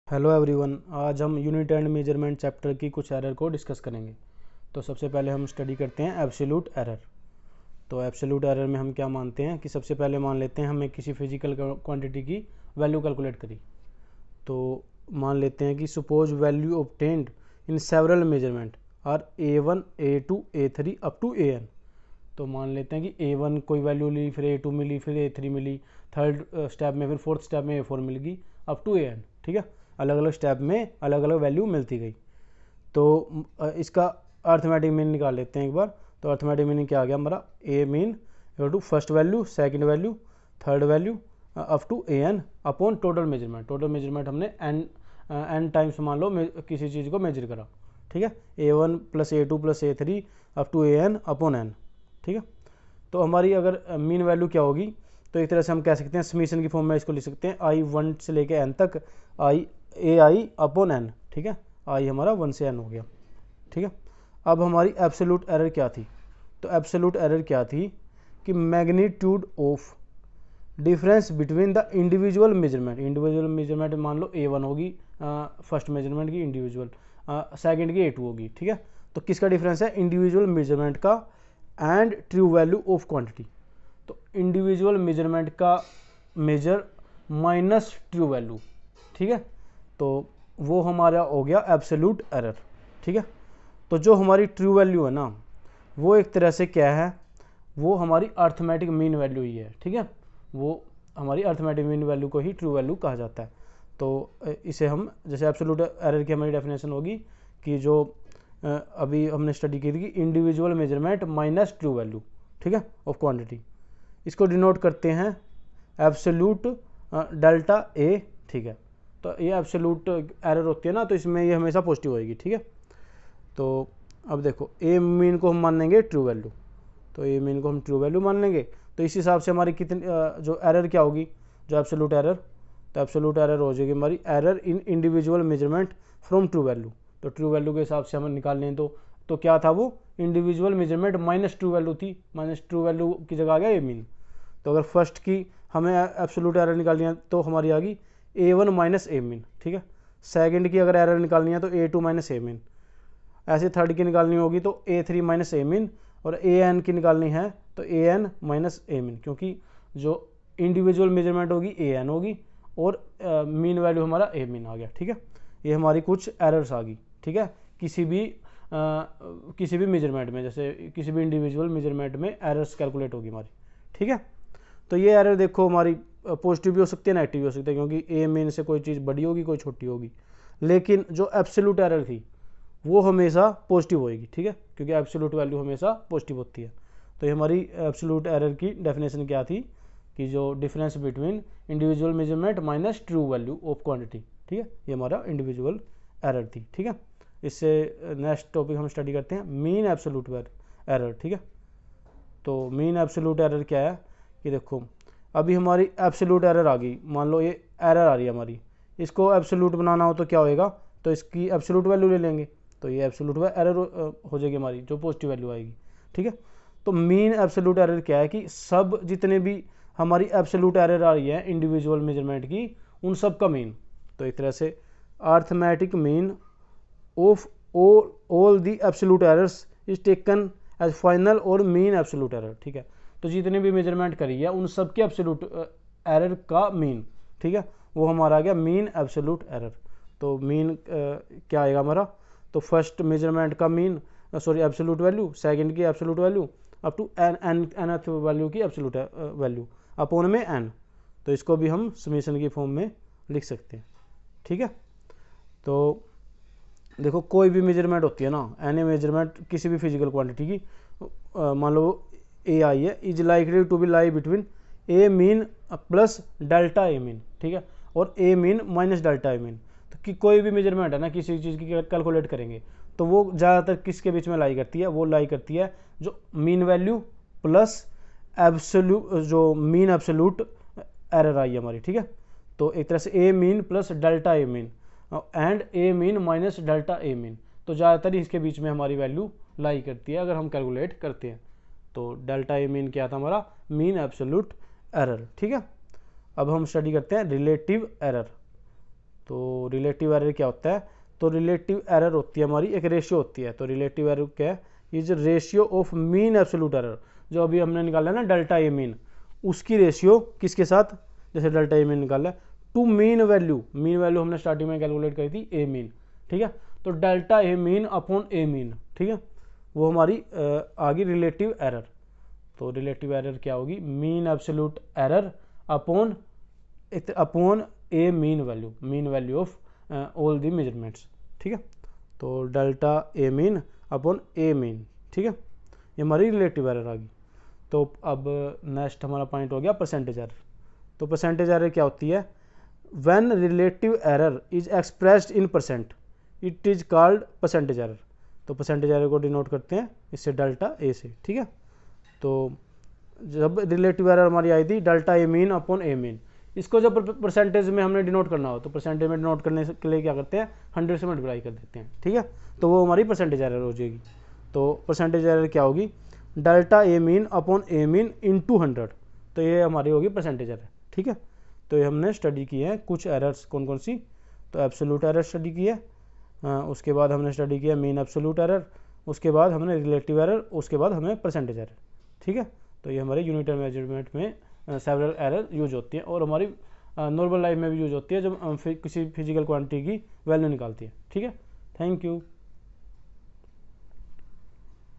Hello everyone, आज हम unit and measurement chapter की कुछ एरर को डिस्कस करेंगे। तो सबसे पहले हम स्टडी करते हैं एब्सोल्यूट एरर। तो एब्सोल्यूट एरर में हम क्या मानते हैं कि सबसे पहले मान लेते हैं हमें किसी फिजिकल क्वांटिटी की वैल्यू कैलकुलेट करी। तो मान लेते हैं कि suppose value obtained in several measurement are A1 A2 A3 up to AN। तो मान लेते हैं कि A1 कोई वैल्यू ली, फिर A2 मिली, फिर A3 मिली, थर्ड स्टेप में, फिर फोर्थ स्टेप में A4 मिल गई अप टू AN। ठीक है, अलग अलग स्टेप में अलग अलग वैल्यू मिलती गई। तो इसका अर्थमेटिक मीन निकाल लेते हैं एक बार। तो अर्थमेटिक मीनिंग क्या आ गया हमारा, a mean equal to first value, second value, third value up to AN upon total measurement. Total measurement हमने एन टाइम्स मान लो किसी चीज़ को मेजर करा। ठीक है, A1 plus A2 plus A3 up to AN अपॉन N। ठीक है, तो हमारी अगर मीन वैल्यू क्या होगी, तो एक तरह से हम कह सकते हैं समीशन की फॉर्म में इसको लिख सकते हैं I1 से लेके N तक AI अपॉन N। ठीक है, I हमारा 1 से N हो गया। ठीक है, अब हमारी एब्सोल्यूट एरर क्या थी। तो एब्सोल्यूट एरर क्या थी कि magnitude of difference between the individual measurement मान लो A1 होगी फर्स्ट मेजरमेंट की, इंडिविजुअल सेकंड की A2 होगी। ठीक है, तो किसका डिफरेंस है, इंडिविजुअल मेजरमेंट का and true value of quantity. तो इंडिविजुअल मेजरमेंट का मेजर माइनस ट्रू वैल्यू। ठीक है, तो वो हमारा हो गया एब्सोल्यूट एरर। ठीक है, तो जो हमारी ट्रू वैल्यू है ना, वो एक तरह से क्या है, वो हमारी अर्थमेटिक मीन वैल्यू ही है। ठीक है, वो हमारी अर्थमेटिक मीन वैल्यू को ही ट्रू वैल्यू कहा जाता है। तो इसे हम जैसे एब्सोल्यूट एरर की हमारी डेफिनेशन होगी कि जो अभी हमने स्टडी की थी कि individual measurement minus true value, ठीक है, ऑफ क्वांटिटी। इसको डिनोट करते हैं एब्सोल्यूट डेल्टा ए। ठीक है, तो ये एब्सोल्यूट एरर होती है ना, तो इसमें ये हमेशा पॉजिटिव होएगी। ठीक है, तो अब देखो ए मीन को हम मान लेंगे ट्रू वैल्यू। तो ए मीन को हम ट्रू वैल्यू मान लेंगे, तो इस हिसाब से हमारी कितनी जो एरर क्या होगी, जो एब्सोल्यूट एरर, तो एब्सोल्यूट एरर हो जाएगी हमारी error in individual measurement from true value. तो ट्रू वैल्यू के हिसाब से हम निकाल लें तो क्या था, वो individual measurement minus true value थी। माइनस ट्रू वैल्यू की जगह आ गया ए मीन। तो अगर फर्स्ट की हमें एब्सोल्यूट एरर निकालनी है तो हमारी आ गई A1 माइनस ए मीन। ठीक है, सेकंड की अगर एरर निकालनी है तो A2 माइनस ए मीन। ऐसे थर्ड की निकालनी होगी तो A3 माइनस ए मीन, और AN की निकालनी है तो AN माइनस ए मीन, क्योंकि जो इंडिविजुअल मेजरमेंट होगी AN होगी और मीन वैल्यू हमारा ए मीन आ गया। ठीक है, ये हमारी कुछ एरर्स आ गई। ठीक है, किसी भी मेजरमेंट में, जैसे किसी भी इंडिविजुअल मेजरमेंट में एरर्स कैलकुलेट होगी हमारी। ठीक है, तो ये एरर देखो हमारी पॉजिटिव भी हो सकती है, नेगेटिव भी हो सकती है, क्योंकि ए मीन से कोई चीज़ बड़ी होगी, कोई छोटी होगी। लेकिन जो एब्सोल्यूट एरर थी वो हमेशा पॉजिटिव होएगी। ठीक है, क्योंकि एब्सोल्यूट वैल्यू हमेशा पॉजिटिव होती है। तो ये हमारी एब्सोल्यूट एरर की डेफिनेशन क्या थी कि जो difference between individual measurement minus true value of quantity. ठीक है, ये हमारा इंडिविजुअल एरर थी। ठीक है, इससे नेक्स्ट टॉपिक हम स्टडी करते हैं मीन एब्सोल्यूट एरर। ठीक है, तो मीन एब्सोल्यूट एरर क्या है कि देखो अभी हमारी एब्सोल्यूट एरर आ गई, मान लो ये एरर आ रही है हमारी, इसको एब्सोल्यूट बनाना हो तो क्या होएगा, तो इसकी एब्सोल्यूट वैल्यू ले लेंगे, तो ये एब्सोल्यूट एरर हो जाएगी हमारी, जो पॉजिटिव वैल्यू आएगी। ठीक है, तो मीन एब्सोल्यूट एरर क्या है कि सब जितने भी हमारी एब्सोल्यूट एरर आ रही है इंडिविजुअल मेजरमेंट की, उन सब का मीन। तो एक तरह से arithmetic mean of all the absolute errors is taken as final और मीन एब्सोल्यूट एरर। ठीक है, तो जितने भी मेजरमेंट करी है उन सब के एब्सोल्यूट एरर का मीन, ठीक है, वो हमारा आ गया मीन एब्सोल्यूट एरर। तो मीन क्या आएगा हमारा, तो फर्स्ट मेजरमेंट का mean, sorry absolute value, second की absolute value up to nth value की एब्सोल्यूट वैल्यू अपॉन में n। तो इसको भी हम समीशन की फॉर्म में लिख सकते हैं। ठीक है, तो देखो कोई भी मेजरमेंट होती है ना, एनी मेजरमेंट किसी भी फिजिकल क्वांटिटी की, मान लो AI है, is likely to be lie between a mean plus delta A mean. ठीक है, और a mean minus delta A mean. तो कि कोई भी मेजरमेंट है ना, किसी चीज़ की कैलकुलेट करेंगे तो वो ज़्यादातर किसके बीच में लाई करती है, वो लाई करती है जो मीन वैल्यू प्लस एब्सोल्यूट, जो मीन एब्सोल्यूट एरर आई है हमारी। ठीक है, तो एक तरह से a mean plus delta A mean and a mean minus delta A mean, तो ज़्यादातर इसके बीच में हमारी वैल्यू लाई करती है अगर हम कैलकुलेट करते हैं। तो डेल्टा ए मीन क्या था हमारा, मीन एब्सोल्यूट एरर। ठीक है, अब हम स्टडी करते हैं रिलेटिव एरर। तो रिलेटिव एरर क्या होता है, तो रिलेटिव एरर होती है हमारी एक रेशियो होती है। तो रिलेटिव एरर क्या है, is ratio of mean absolute error, जो अभी हमने निकाला है ना डेल्टा ए मीन, उसकी रेशियो किसके साथ, जैसे डेल्टा ए मीन निकाला है to mean value, mean value हमने स्टार्टिंग में कैलकुलेट करी थी ए मीन, ठीक है। तो delta A mean upon A mean, ठीक है, वो हमारी आ गई रिलेटिव एरर। तो रिलेटिव एरर क्या होगी, mean absolute error upon A mean value of all the measurements, ठीक है। तो delta A mean upon A mean, ठीक है, ये हमारी रिलेटिव एरर आ गई। तो अब नेक्स्ट हमारा पॉइंट हो गया परसेंटेज एरर। तो परसेंटेज एरर क्या होती है, when relative error is expressed in percent it is called percentage error. तो परसेंटेज एरर को डिनोट करते हैं इससे डेल्टा ए से, ठीक है। तो जब रिलेटिव एरर हमारी आई थी delta A mean upon A mean, इसको जब परसेंटेज में हमने डिनोट करना हो तो परसेंटेज में डिनोट करने के लिए क्या करते हैं, 100 से मल्टीप्लाई कर देते हैं, ठीक है। तो वो हमारी परसेंटेज एरर हो जाएगी। तो परसेंटेज एरर क्या होगी, delta A mean upon A mean into 100, तो ये हमारी होगी परसेंटेज एरर, ठीक है। तो ये हमने स्टडी की है कुछ एरर्स, कौन कौन सी, तो एब्सोल्यूट एरर स्टडी की है, उसके बाद हमने स्टडी किया मीन एब्सोल्यूट एरर, उसके बाद हमने रिलेटिव एरर, उसके बाद हमें परसेंटेज एरर, ठीक है। तो ये हमारे यूनिटरी मेजरमेंट में सेवरल एरर यूज होती है और हमारी नॉर्मल लाइफ में भी यूज होती है जब हम किसी फिजिकल क्वांटिटी की वैल्यू निकालती है, ठीक है। Thank you.